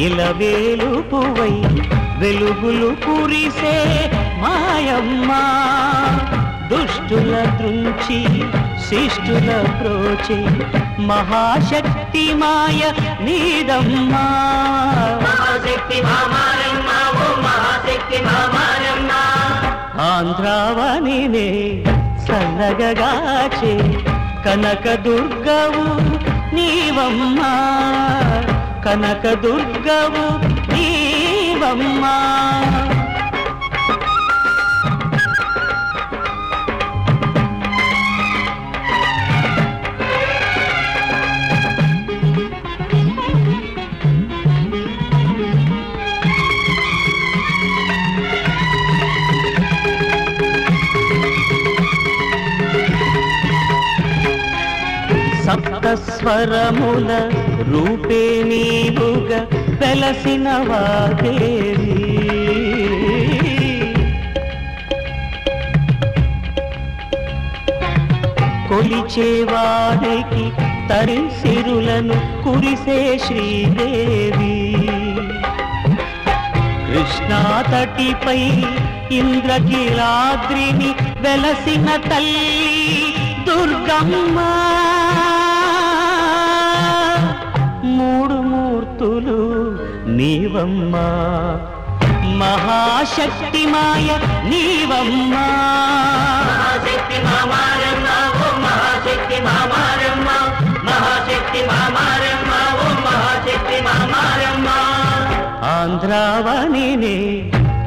ఇలవేలుపువై వెలుగులు కురిసే మాయమ్మ దుష్టుల దృంచి శిష్టుల ప్రోచే మహాశక్తి మాయ నీదమ్మ మహాశక్తి మామారమ్మ ఓ మహాశక్తి మామారమ్మ ఆంధ్రావనినే చల్లగగాచే కనక దుర్గవు నీవమ్మ కనక దుర్గవు నీవమ్మ సప్తస్వరముల రూపే నీవుగా వెలసిన వాదేవి కొలిచేవారికి తరిసిరులను కురిసే శ్రీదేవి కృష్ణా తటిపై ఇంద్రకీలాద్రిని వెలసిన తల్లి దుర్గమ్మ మూడు మూర్తులు నీవమ్మ మహాశక్తి మాయ నీవమ్మ మహాశక్తి మామారమ్మ ఓ మహాశక్తి మామారమ్మ మహాశక్తి మామారమ్మ ఓ మహాశక్తి మామారమ్మ ఆంధ్రావనినే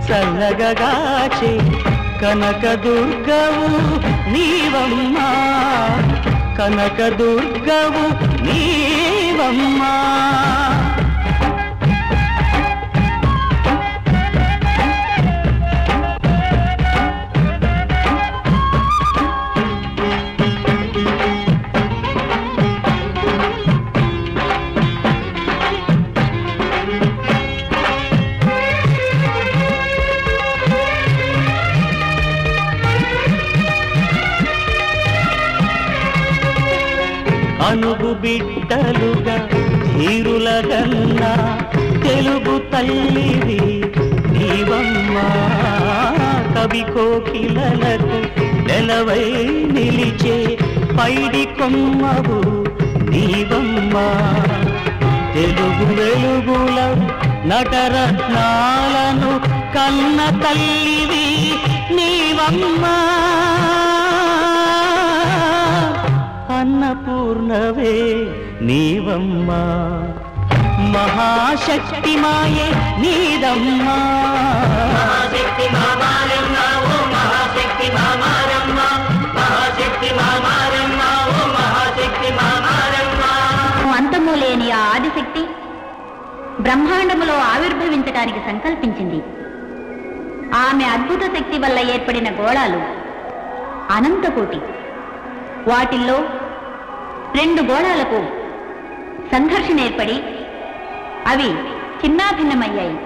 చల్లగగాచే కనక దుర్గవు నీవమ్మ కనక దుర్గవు నీవమ్మ అనుగు బిడ్డలుగా ధీరులగన్న తెలుగు తల్లివి నీవమ్మ కవి కోకిలలకు నెలవై నిలిచే పైడి కొమ్మవు నీవమ్మ తెలుగు వెలుగుల నటరత్నాలను కన్న తల్లివి నీవమ్మ అన్నపూర్ణవే నీవమ్మ మహాశక్తి మాయే నీదమ్మ మహాశక్తి మామారమ్మ ఓ మహాశక్తి మామారమ్మ మహాశక్తి మామారమ్మ ఓ మహాశక్తి మామారమ్మ అంతము లేని ఆ ఆదిశక్తి బ్రహ్మాండములో ఆవిర్భవించడానికి సంకల్పించింది. ఆమె అద్భుత శక్తి వల్ల ఏర్పడిన గోళాలు అనంతకోటి. వాటిల్లో 2 గోళాలకు సంఘర్షణ ఏర్పడి అవి చిన్నాభిన్నమయ్యాయి.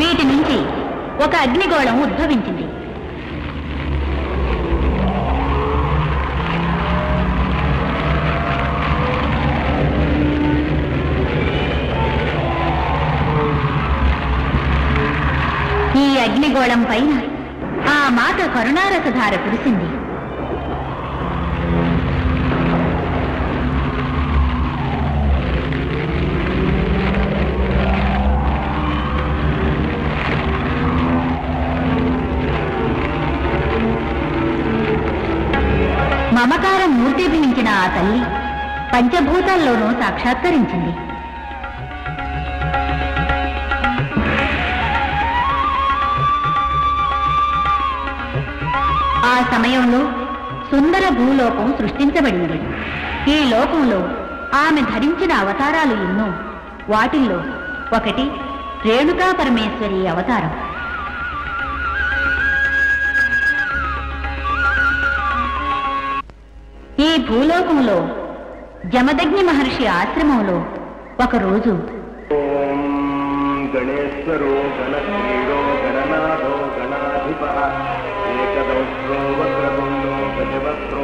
వీటి నుంచి ఒక అగ్నిగోళం ఉద్భవించింది. ఈ అగ్నిగోళం పైన ఆ మాత కరుణారసధార కురిసింది. మమకారం మూర్తిభవించిన ఆ తల్లి పంచభూతాల్లోనూ సాక్షాత్కరించింది. ఆ సమయంలో సుందర భూలోకం సృష్టించబడింది. ఈ లోకంలో ఆమె ధరించిన అవతారాలు ఎన్నో. వాటిల్లో ఒకటి రేణుకా పరమేశ్వరి అవతారం. ఈ భూలోకంలో జమదగ్ని మహర్షి ఆశ్రమంలో ఒకరోజు गणेश्वरो गणक्रीडो गणनाथो गणाधिपः एकदंष्ट्रो वक्रतुण्डो गजवक्त्रो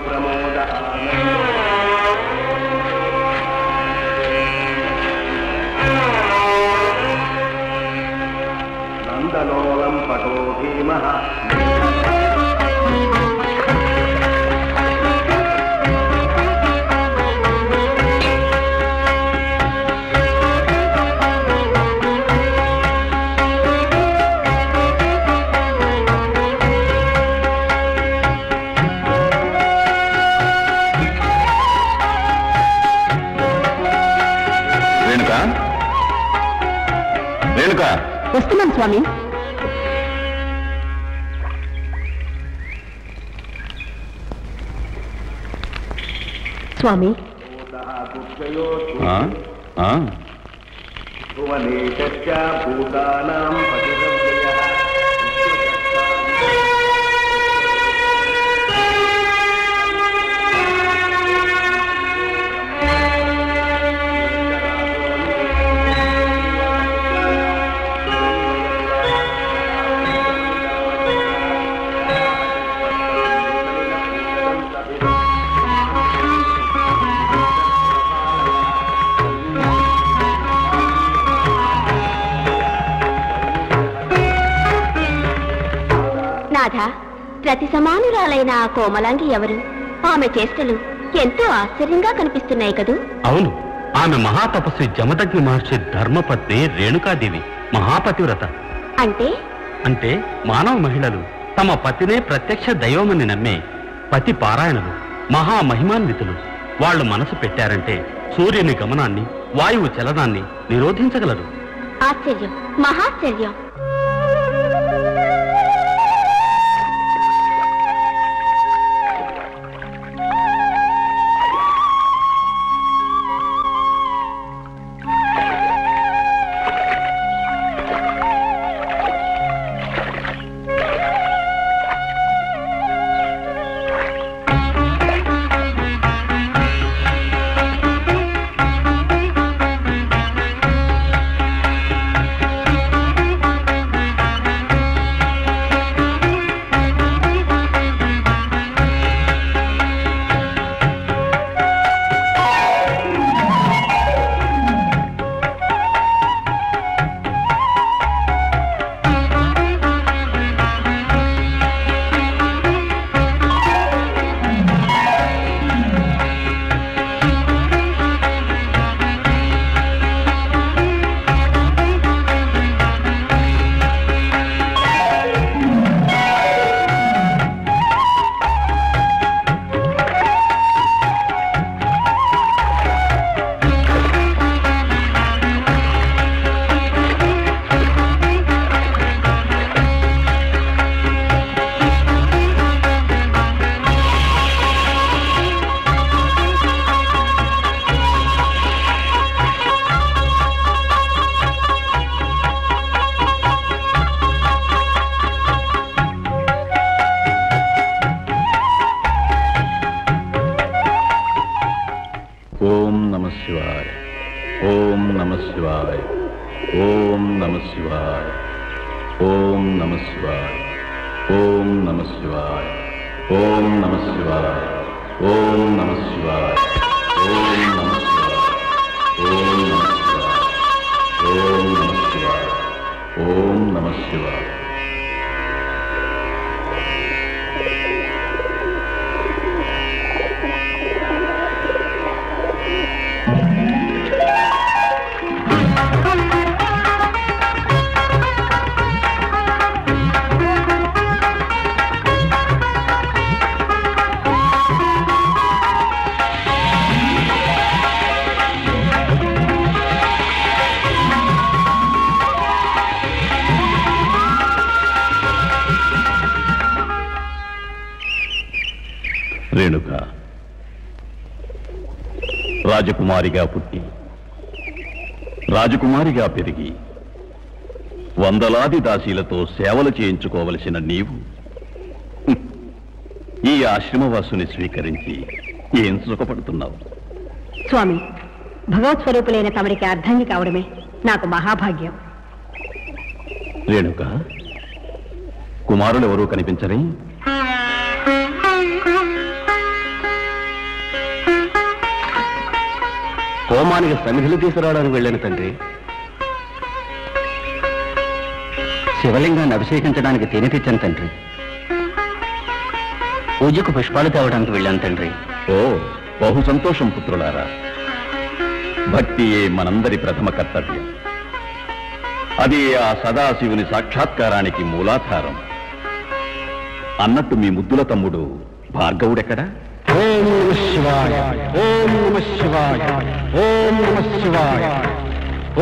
प्रमोद नंदनोलं पटो भीमः వస్తున్నాను స్వామి. స్వామి భువనేశ్చ భూతానాం పతిరవ్యయః ప్రతి సమానురాలైన ఆ కోమలాంగి ఎవరు? ఆమె చేష్టలు ఎంతో ఆశ్చర్యంగా కనిపిస్తున్నాయి కదూ. అవును, ఆమె మహాతపస్వి జమదగ్ని మహర్షి ధర్మపత్ని రేణుకాదేవి, మహాపతివ్రత. అంటే అంటే మానవ మహిళలు తమ పతినే ప్రత్యక్ష దైవమని నమ్మే పతి పారాయణలు, మహామహిమాన్వితులు. వాళ్లు మనసు పెట్టారంటే సూర్యుని గమనాన్ని, వాయువు చలనాన్ని నిరోధించగలరు. ఆశ్చర్యం, మహాశ్చర్యం. రేణుక రాజకుమారిగా పుట్టి రాజకుమారిగా పెరిగి వందలాది దాసీలతో సేవలు చేయించుకోవలసిన నీవు ఈ ఆశ్రమవాసుని స్వీకరించి ఏం సుఖపడుతున్నావు? స్వామి, భగవత్ స్వరూపులైన తమరికి అర్థంగి కావడమే నాకు మహాభాగ్యం. రేణుక, కుమారులు ఎవరూ కనిపించరే? హోమానికి సమిధులు తీసుకురావడానికి వెళ్ళాను తండ్రి. శివలింగాన్ని అభిషేకించడానికి తేనె తెచ్చాను తండ్రి. పూజకు పుష్పాలు తేవడానికి వెళ్ళాను తండ్రి. ఓ, బహు సంతోషం పుత్రులారా. భక్తియే మనందరి ప్రథమ కర్తవ్యం. అది ఆ సదాశివుని సాక్షాత్కారానికి మూలాధారం. అన్నట్టు మీ ముద్దుల తమ్ముడు భార్గవుడెక్కడా? ఓం నమః శివాయ, ఓం నమః శివాయ, ఓం నమః శివాయ,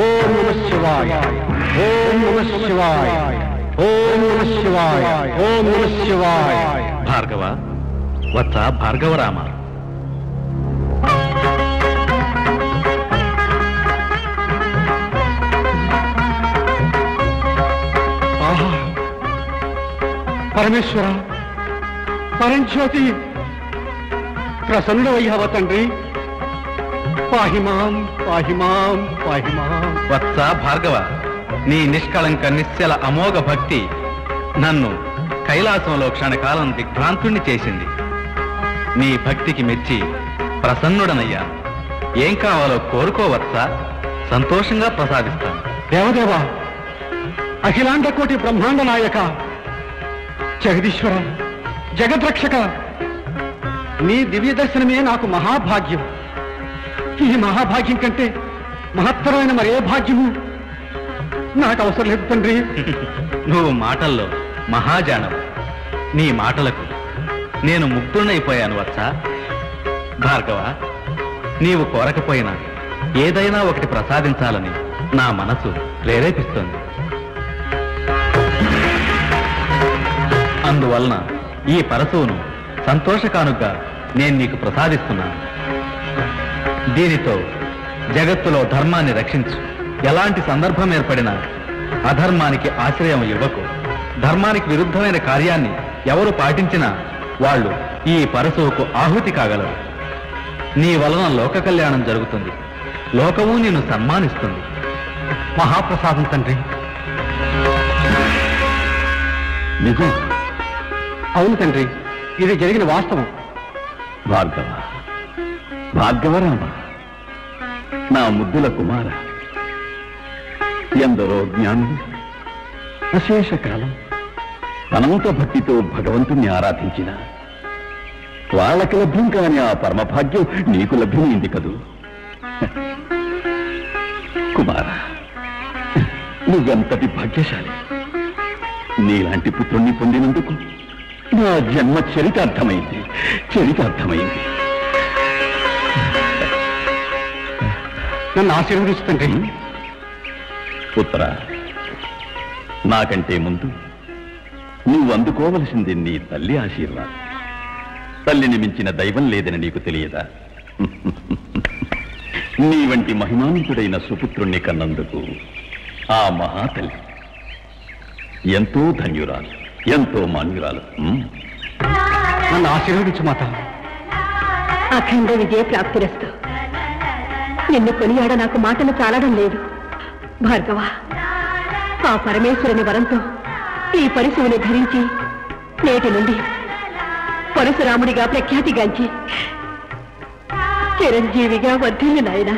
ఓం నమః శివాయ, ఓం నమః శివాయ, ఓం నమః శివాయ, ఓం నమః శివాయ. భార్గవ వత్స, భార్గవరామ. పరమేశ్వర, పరంజ్యోతి, ప్రసన్నుడవయ్యావ తండ్రి. పాహిమాం పాహిమాం పాహిమాం. వత్స భార్గవ, నీ నిష్కళంక నిశ్చల అమోఘ భక్తి నన్ను కైలాసంలో క్షణకాలం దిగ్భ్రాంతుణ్ణి చేసింది. నీ భక్తికి మెచ్చి ప్రసన్నుడనయ్యా. ఏం కావాలో కోరుకోవత్స, సంతోషంగా ప్రసాదిస్తాను. దేవదేవ, అఖిలాండ కోటి బ్రహ్మాండ నాయక, జగదీశ్వర, జగద్రక్షక, నీ దివ్య దర్శనమే నాకు మహాభాగ్యం. ఈ మహాభాగ్యం కంటే మహత్తరమైన మరే భాగ్యము నాకు అవసరం లేదు తండ్రి. నువ్వు మాటల్లో మహాజానం. నీ మాటలకు నేను ముగ్ధుడైపోయాను వత్స. భార్గవ, నీవు కోరకపోయినా ఏదైనా ఒకటి ప్రసాదించాలని నా మనసు ప్రేరేపిస్తుంది. అందువలన ఈ పరశువును సంతోషకానుగా నేను నీకు ప్రసాదిస్తున్నాను. దీనితో జగత్తులో ధర్మాన్ని రక్షించు. ఎలాంటి సందర్భం ఏర్పడినా అధర్మానికి ఆశ్రయం ఇవ్వకు. ధర్మానికి విరుద్ధమైన కార్యాన్ని ఎవరు పాటించినా వాళ్ళు ఈ పరశువుకు ఆహుతి కాగలరు. నీ వలన లోక కళ్యాణం జరుగుతుంది. లోకము నిన్ను సన్మానిస్తుంది. మహాప్రసాదం తండ్రి. నిజం? అవును తండ్రి, ఇది జరిగిన వాస్తవం. భార్గవ, భార్గవరామ, నా ముద్దుల కుమార, ఎందరో జ్ఞానులు అశేష కాలం అనంత భక్తితో భగవంతుణ్ణి ఆరాధించిన వాళ్ళకి లభ్యం కాని ఆ పరమభాగ్యం నీకు లభ్యమైంది కదూ. కుమార, నువ్వెంతటి భాగ్యశాలి. నీలాంటి పుత్రుణ్ణి పొందినందుకు నా జన్మ చరితార్థమైంది, చరితార్థమైంది. నన్ను ఆశీర్వదిస్తుంటే. పుత్ర, నాకంటే ముందు నువ్వు అందుకోవలసింది నీ తల్లి ఆశీర్వాదం. తల్లిని మించిన దైవం లేదని నీకు తెలియదా? నీ వంటి మహిమాన్వితుడైన సుపుత్రుణ్ణి కన్నందుకు ఆ మహాతల్లి ఎంతో ధన్యురాలు, ఎంతో మాన్యురాలు. నన్ను ఆశీర్వదించు మాత. అఖండ విజయ ప్రాప్తిరస్తు. నిన్ను కొనియాడ నాకు మాటలు చాలడం లేదు. భార్గవ, ఆ పరమేశ్వరుని వరంతో ఈ పరశువుని ధరించి నేటి నుండి పరశురాముడిగా ప్రఖ్యాతిగాంచి చిరంజీవిగా వర్ధిల్లు నాయనా.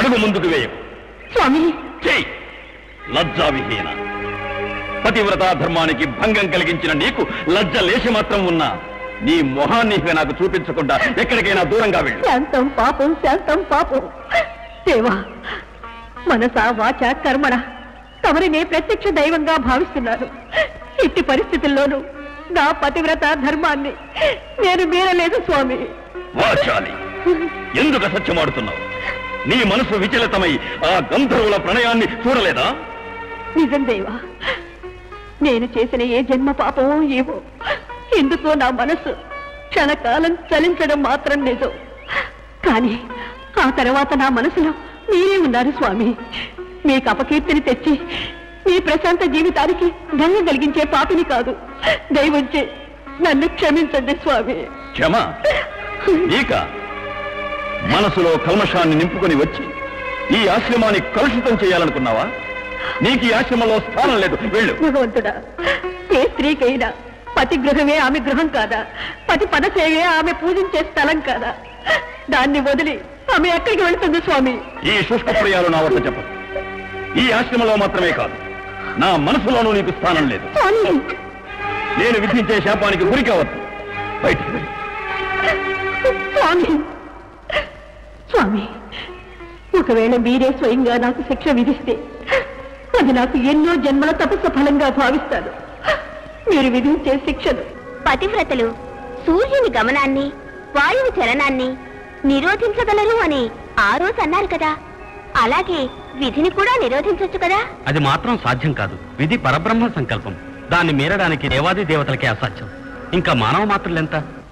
అడుగు ముందుకు వేయకు. స్వామి చెయ్యి. లజ్జావిహీన, పతివ్రతా ధర్మానికి భంగం కలిగించిన నీకు లజ్జ లేచి మాత్రం ఉన్నా నీ మొహాన్ని ఇక నాకు చూపించకుండా ఎక్కడికైనా దూరంగా వెళ్ళు. శాంతం పాపం, శాంతం పాపం. దేవా, మనసా వాచ కర్మణ తమరినే ప్రత్యక్ష దైవంగా భావిస్తున్నాను. ఇట్టి పరిస్థితుల్లోనూ నా పతివ్రత ధర్మాన్ని నేను మీరలేదు స్వామి. వాచాలి, ఎందుకు అసత్యమాడుతున్నావు? నీ మనసు విచలితమై ఆ గంధర్వుల ప్రణయాన్ని చూడలేదా? నిజం దేవా, నేను చేసిన ఏ జన్మ పాపమో ఏమో ఎందుకో నా మనసు క్షణకాలం చలించడం మాత్రం నిజం. కానీ ఆ తర్వాత నా మనసులో మీరే ఉన్నారు స్వామి. మీకు అపకీర్తిని తెచ్చి మీ ప్రశాంత జీవితానికి భంగం కలిగించే పాపిని కాదు. దయవుంచి నన్ను క్షమించండి స్వామి. క్షమ నీక? మనసులో కల్మషాన్ని నింపుకొని వచ్చి ఈ ఆశ్రమాన్ని కలుషితం చేయాలనుకున్నావా? నీకు ఈ ఆశ్రమంలో స్థానం లేదు, వెళ్ళు. భగవంతుడా, ఏ స్త్రీకైనా పతి గృహమే ఆమె గృహం కాదా? పతి పదసేవే ఆమె పూజించే స్థలం కాదా? దాన్ని వదిలి ఆమె ఎక్కడికి వెళ్తుంది స్వామి? ఈ శుష్క ప్రియాలు నా వద్ద చెప్పదు. ఈ ఆశ్రమంలో మాత్రమే కాదు, నా మనసులోనూ నీకు స్థానం లేదు. స్వామి, నేను విధించే శాపానికి గురి కావద్దు. బయటికి వెళ్ళు. స్వామి, స్వామి, ఒకవేళ మీరే స్వయంగా నాకు శిక్ష విధిస్తే అది నాకు ఎన్నో జన్మల తపస్సు ఫలంగా భావిస్తాను. మీరు విధించే శిక్షను పతివ్రతలు సూర్యుని గమనాన్ని వాయువు చలనాన్ని నిరోధించగలరు అని ఆ రోజు అన్నారు కదా, అలాగే విధిని కూడా నిరోధించొచ్చు కదా? అది మాత్రం సాధ్యం కాదు. విధి పరబ్రహ్మ సంకల్పం. దాన్ని మీరడానికి దేవాది దేవతలకే అసాధ్యం. ఇంకా మానవ మాత్రులెంత?